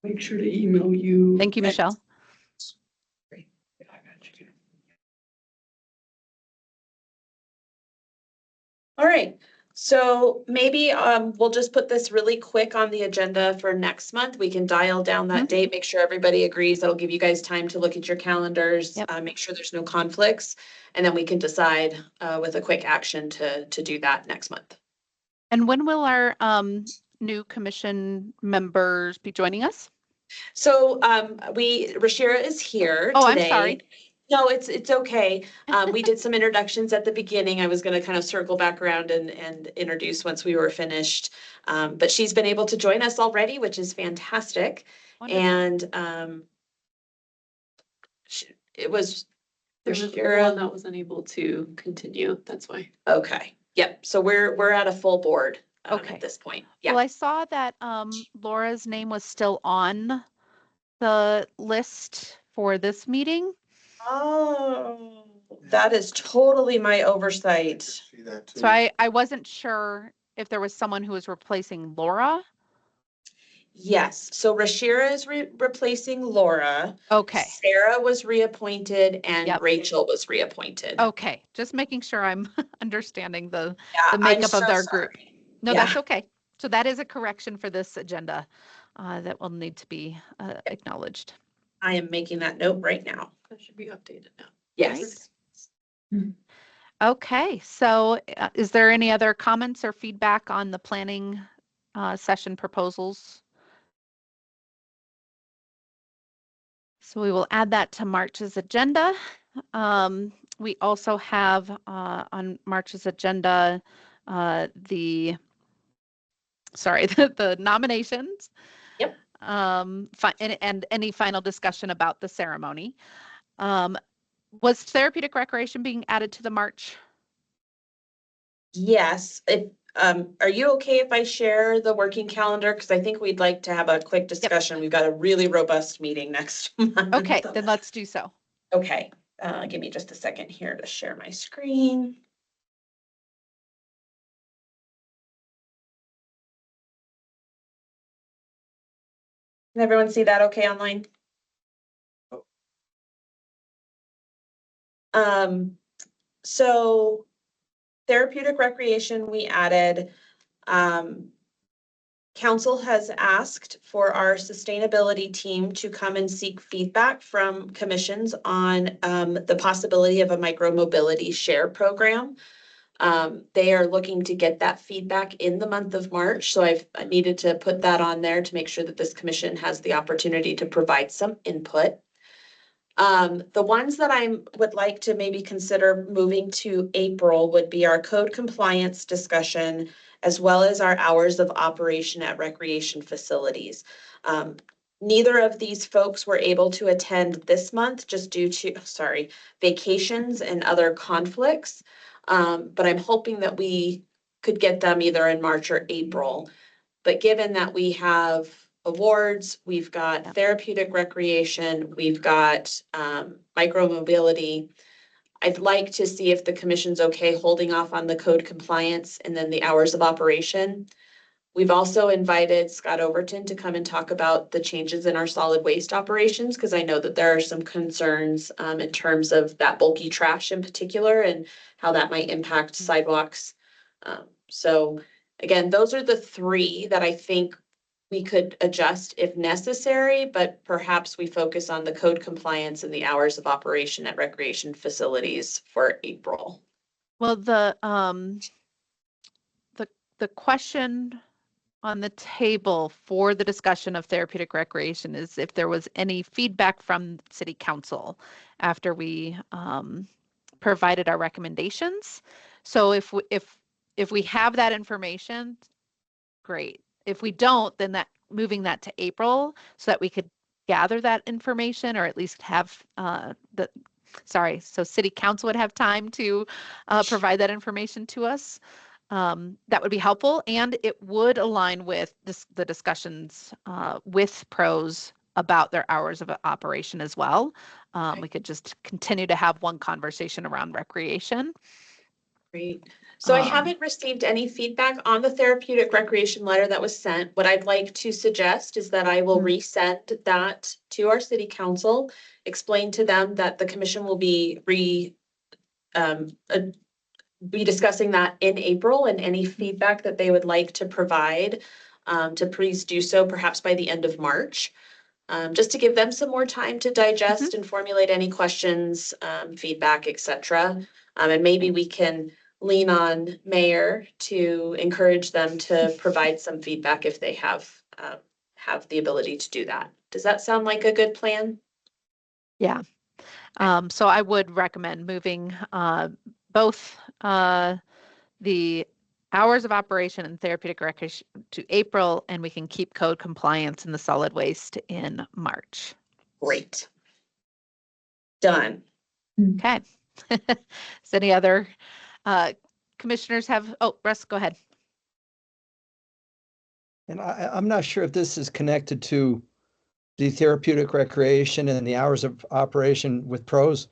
Make sure to email you. Thank you, Michelle. Great. Yeah, I got you. All right, so maybe we'll just put this really quick on the agenda for next month. We can dial down that date, make sure everybody agrees. That'll give you guys time to look at your calendars, make sure there's no conflicts, and then we can decide with a quick action to do that next month. And when will our new commission members be joining us? So Rashira is here Oh, today. I'm sorry. No, it's okay. We did some introductions at the beginning. I was gonna kind of circle back around and introduce once we were finished. But she's been able to join us already, which is fantastic. Wonderful. And it was There was one Rashira. that wasn't able to continue. That's why. Okay, yep. So we're at a full board Okay. at this point. Well, Yeah. I saw that Laura's name was still on the list for this meeting. Oh, that is totally my oversight. See that too. So I wasn't sure if there was someone who was replacing Laura. Yes, so Rashira is replacing Laura. Okay. Sarah was reappointed and Yep. Rachel was reappointed. Okay, just making sure I'm understanding the Yeah, makeup I'm of their so group. sorry. No, Yeah. that's okay. So that is a correction for this agenda that will need to be acknowledged. I am making that note right now. That should be updated now. Yes. Okay, so is there any other comments or feedback on the planning session proposals? So we will add that to March's agenda. We also have on March's agenda the nominations. Yep. And any final discussion about the ceremony. Was therapeutic recreation being added to the March? Yes, if, are you okay if I share the working calendar? Because I think we'd like to have a quick discussion. We've got a really robust meeting next month. Okay, then let's do so. Okay, give me just a second here to share my screen. Can everyone see that okay online? So therapeutic recreation, we added, council has asked for our sustainability team to come and seek feedback from commissions on the possibility of a micromobility share program. They are looking to get that feedback in the month of March. So I needed to put that on there to make sure that this commission has the opportunity to provide some input. The ones that I would like to maybe consider moving to April would be our code compliance discussion, as well as our hours of operation at recreation facilities. Neither of these folks were able to attend this month just due to, vacations and other conflicts. But I'm hoping that we could get them either in March or April. But given that we have awards, we've got therapeutic recreation, we've got micromobility, I'd like to see if the commission's okay holding off on the code compliance and then the hours of operation. We've also invited Scott Overton to come and talk about the changes in our solid waste operations, because I know that there are some concerns in terms of that bulky trash in particular and how that might impact sidewalks. So again, those are the three that I think we could adjust if necessary, but perhaps we focus on the code compliance and the hours of operation at recreation facilities for April. Well, the question on the table for the discussion of therapeutic recreation is if there was any feedback from city council after we provided our recommendations. So if we have that information, great. If we don't, then moving that to April so that we could gather that information, or at least have so city council would have time to provide that information to us. That would be helpful, and it would align with the discussions with pros about their hours of operation as well. We could just continue to have one conversation around recreation. Great. So I haven't received any feedback on the therapeutic recreation letter that was sent. What I'd like to suggest is that I will resend that to our city council, explain to them that the commission will be discussing that in April, and any feedback that they would like to provide, to please do so perhaps by the end of March. Just to give them some more time to digest and formulate any questions, feedback, etc. And maybe we can lean on Mayor to encourage them to provide some feedback if they have the ability to do that. Does that sound like a good plan? Yeah. So I would recommend moving both the hours of operation and therapeutic recreation to April, and we can keep code compliance in the solid waste in March. Great. Done. Okay. Does any other commissioners have? Oh, Russ, go ahead. And I'm not sure if this is connected to the therapeutic recreation and the hours of operation with pros,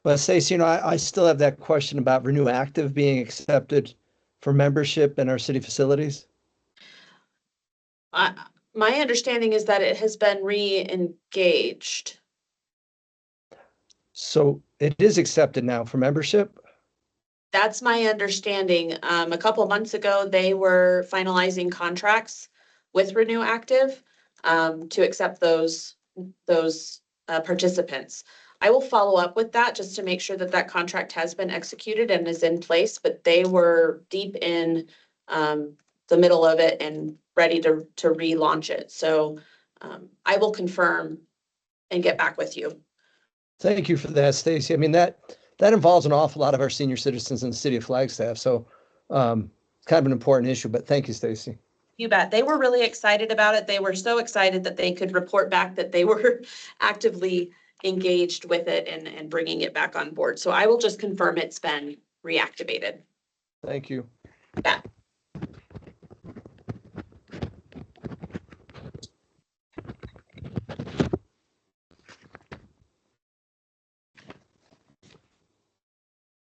but Stacey, I still have that question about Renew Active being accepted for membership in our city facilities. My understanding is that it has been re-engaged. So it is accepted now for membership? That's my understanding. A couple of months ago, they were finalizing contracts with Renew Active to accept those participants. I will follow up with that just to make sure that that contract has been executed and is in place, but they were deep in the middle of it and ready to relaunch it. So I will confirm and get back with you. Thank you for that, Stacy. I mean, that involves an awful lot of our senior citizens in the city of Flagstaff. So it's kind of an important issue, but thank you, Stacy. You bet. They were really excited about it. They were so excited that they could report back that they were actively engaged with it and bringing it back on board. So I will just confirm it's been reactivated. Thank you. Yeah.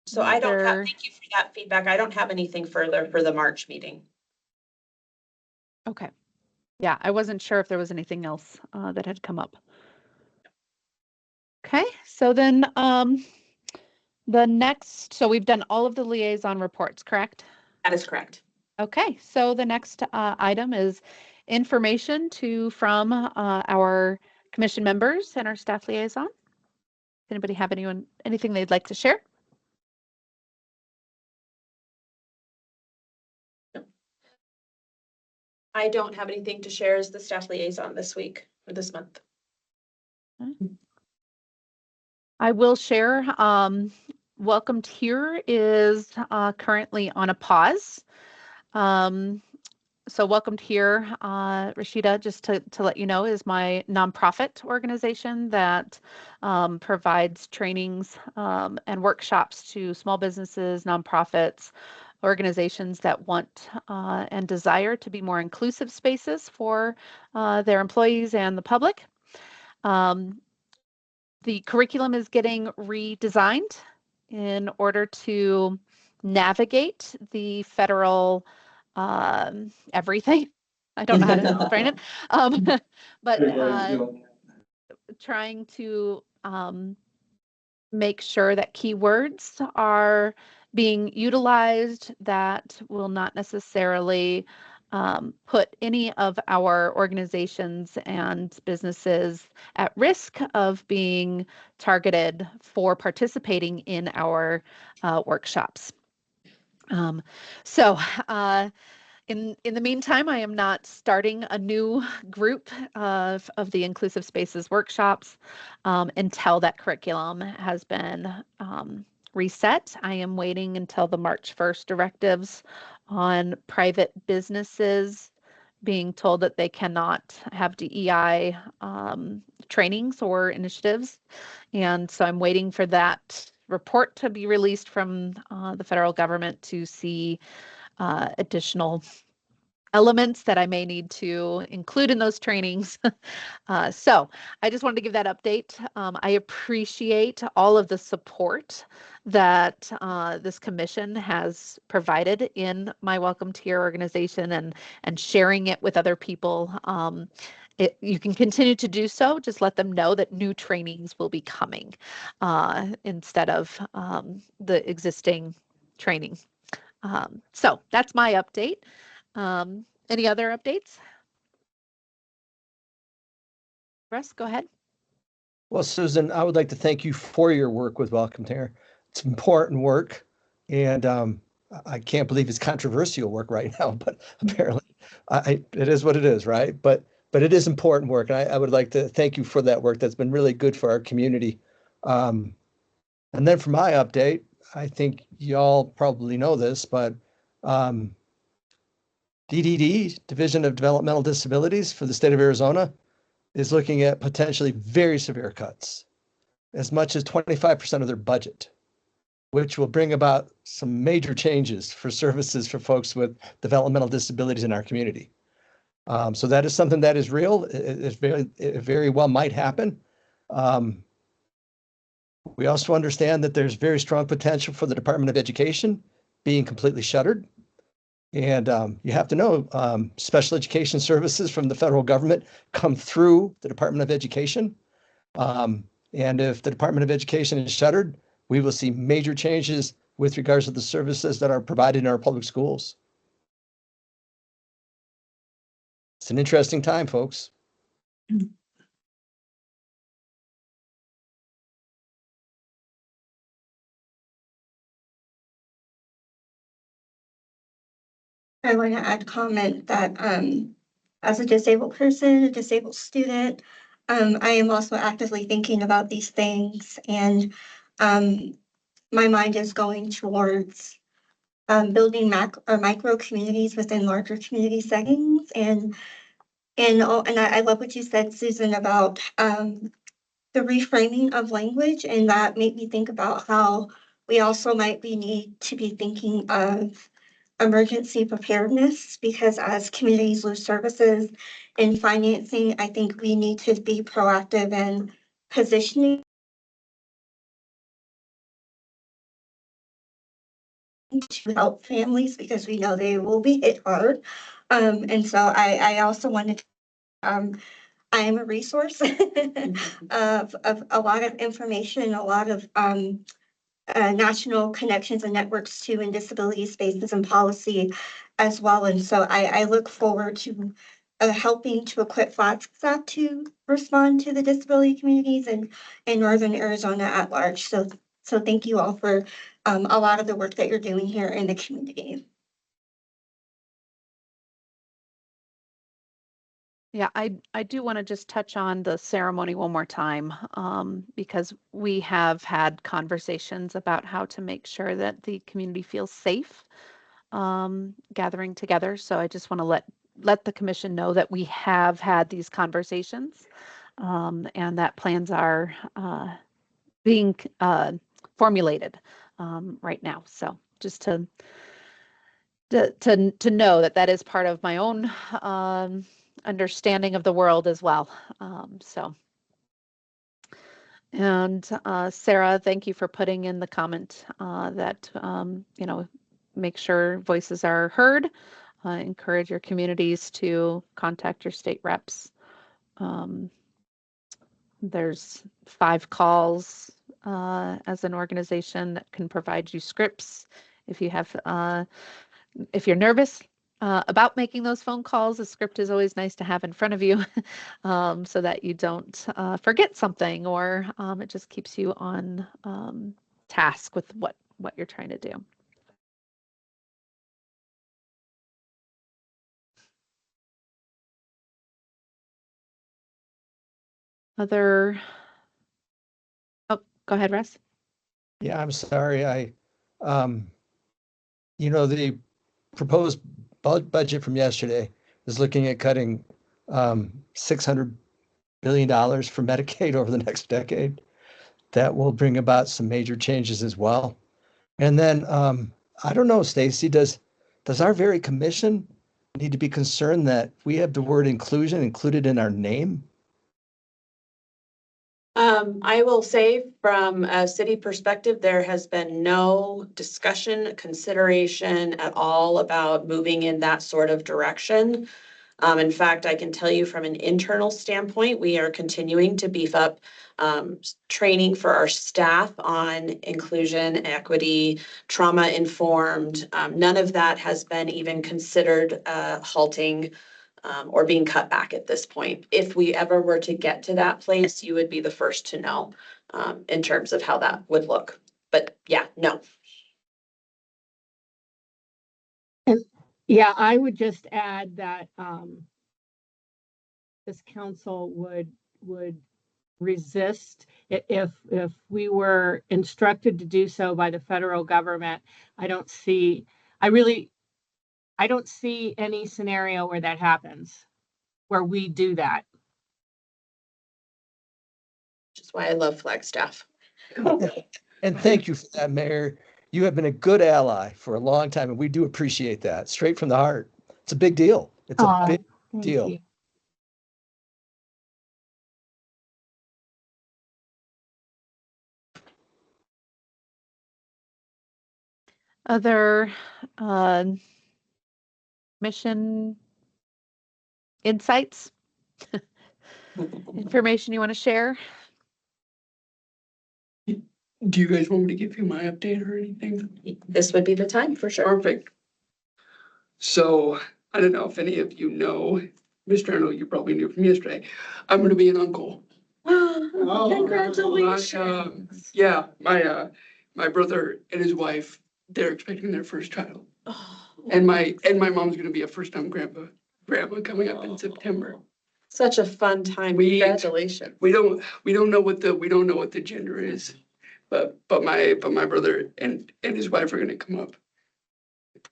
So I don't have, thank you for that feedback. I don't have anything further for the March meeting. Okay. Yeah, I wasn't sure if there was anything else that had come up. Okay, so then the next, so we've done all of the liaison reports, correct? That is correct. Okay, so the next item is information from our commission members and our staff liaison. Anybody have anything they'd like to share? I don't have anything to share as the staff liaison this week or this month. I will share. Welcomed Here is currently on a pause. So Welcomed Here, Rashida, just to let you know, is my nonprofit organization that provides trainings and workshops to small businesses, nonprofits, organizations that want and desire to be more inclusive spaces for their employees and the public. The curriculum is getting redesigned in order to navigate the federal everything. I don't know how to explain it, but trying to make sure that keywords are being utilized that will not necessarily put any of our organizations and businesses at risk of being targeted for participating in our workshops. In the meantime, I am not starting a new group of the Inclusive Spaces workshops until that curriculum has been reset. I am waiting until the March 1st directives on private businesses being told that they cannot have DEI trainings or initiatives. And so I'm waiting for that report to be released from the federal government to see additional elements that I may need to include in those trainings. So I just wanted to give that update. I appreciate all of the support that this commission has provided in my Welcomed Here organization and sharing it with other people. You can continue to do so. Just let them know that new trainings will be coming instead of the existing training. So that's my update. Any other updates? Russ, go ahead. Well, Susan, I would like to thank you for your work with Welcome Here. It's important work, and I can't believe it's controversial work right now, but apparently it is what it is, right? But it is important work, and I would like to thank you for that work. That's been really good for our community. And then for my update, I think y'all probably know this, but DDD, Division of Developmental Disabilities for the state of Arizona, is looking at potentially very severe cuts, as much as 25% of their budget, which will bring about some major changes for services for folks with developmental disabilities in our community. So that is something that is real. It very well might happen. We also understand that there's very strong potential for the Department of Education being completely shuttered. And you have to know, special education services from the federal government come through the Department of Education. And if the Department of Education is shuttered, we will see major changes with regards to the services that are provided in our public schools. It's an interesting time, folks. I want to add comment that as a disabled person, a disabled student, I am also actively thinking about these things, and my mind is going towards building micro communities within larger community settings. And I love what you said, Susan, about the reframing of language, and that made me think about how we also might be need to be thinking of emergency preparedness, because as communities lose services and financing, I think we need to be proactive in positioning to help families, because we know they will be hit hard. And so I also wanted to, I am a resource of a lot of information, a lot of national connections and networks too in disability spaces and policy as well. And so I look forward to helping to equip Flagstaff to respond to the disability communities and in Northern Arizona at large. So thank you all for a lot of the work that you're doing here in the community. Yeah, I do want to just touch on the ceremony one more time, because we have had conversations about how to make sure that the community feels safe gathering together. So I just want to let the commission know that we have had these conversations, and that plans are being formulated right now. So just to know that that is part of my own understanding of the world as well. And Sarah, thank you for putting in the comment that, make sure voices are heard. Encourage your communities to contact your state reps. There's 5 calls as an organization that can provide you scripts. If you have, if you're nervous about making those phone calls, a script is always nice to have in front of you so that you don't forget something, or it just keeps you on task with what you're trying to do. Other, oh, go ahead, Russ. Yeah, I'm sorry. The proposed budget from yesterday is looking at cutting $600 billion for Medicaid over the next decade. That will bring about some major changes as well. And then I don't know, Stacy, does our very commission need to be concerned that we have the word inclusion included in our name? I will say from a city perspective, there has been no discussion, consideration at all about moving in that sort of direction. In fact, I can tell you from an internal standpoint, we are continuing to beef up training for our staff on inclusion, equity, trauma-informed. None of that has been even considered halting or being cut back at this point. If we ever were to get to that place, you would be the first to know in terms of how that would look. But yeah, no. Yeah, I would just add that this council would resist if we were instructed to do so by the federal government. I don't see any scenario where that happens, where we do that. Which is why I love Flagstaff. And thank you for that, Mayor. You have been a good ally for a long time, and we do appreciate that. Straight from the heart. It's a big deal. It's a big deal. You. Other mission insights, information you want to share? Do you guys want me to give you my update or anything? This would be the time for sure. Perfect. So I don't know if any of you know, Mr. Arnold, you probably knew from yesterday, I'm going to be an uncle. Congratulations. My brother and his wife, they're expecting their first child. And my mom's going to be a first-time grandma coming up in September. Such a fun time. We- Congratulations. We don't know what the gender is, but my brother and his wife are gonna come up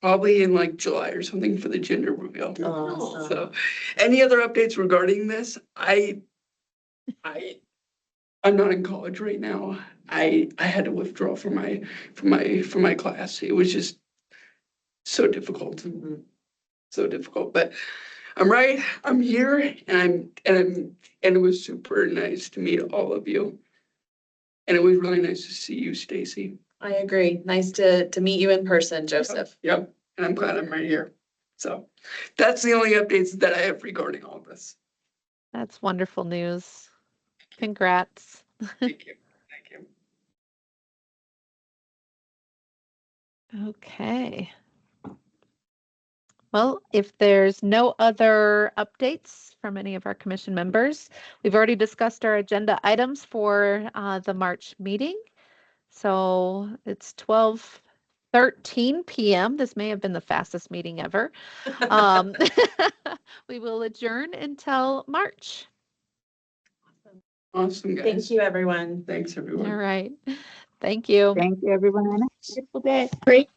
probably in like July or something for the gender reveal. Awesome. So, any other updates regarding this? I'm not in college right now. I had to withdraw from my class. It was just so difficult. Mhm. So difficult. But I'm here and it was super nice to meet all of you. And it was really nice to see you, Stacy. I agree. Nice to meet you in person, Joseph. Yep. And I'm glad I'm right here. So that's the only updates that I have regarding all this. That's wonderful news. Congrats. Thank you. Thank you. Okay. Well, if there's no other updates from any of our commission members, we've already discussed our agenda items for the March meeting. So it's 12:13 p.m. This may have been the fastest meeting ever. We will adjourn until March. Awesome, guys. Thank you, everyone. Thanks, everyone. All right. Thank you. Thank you, everyone. Have a wonderful day. Great.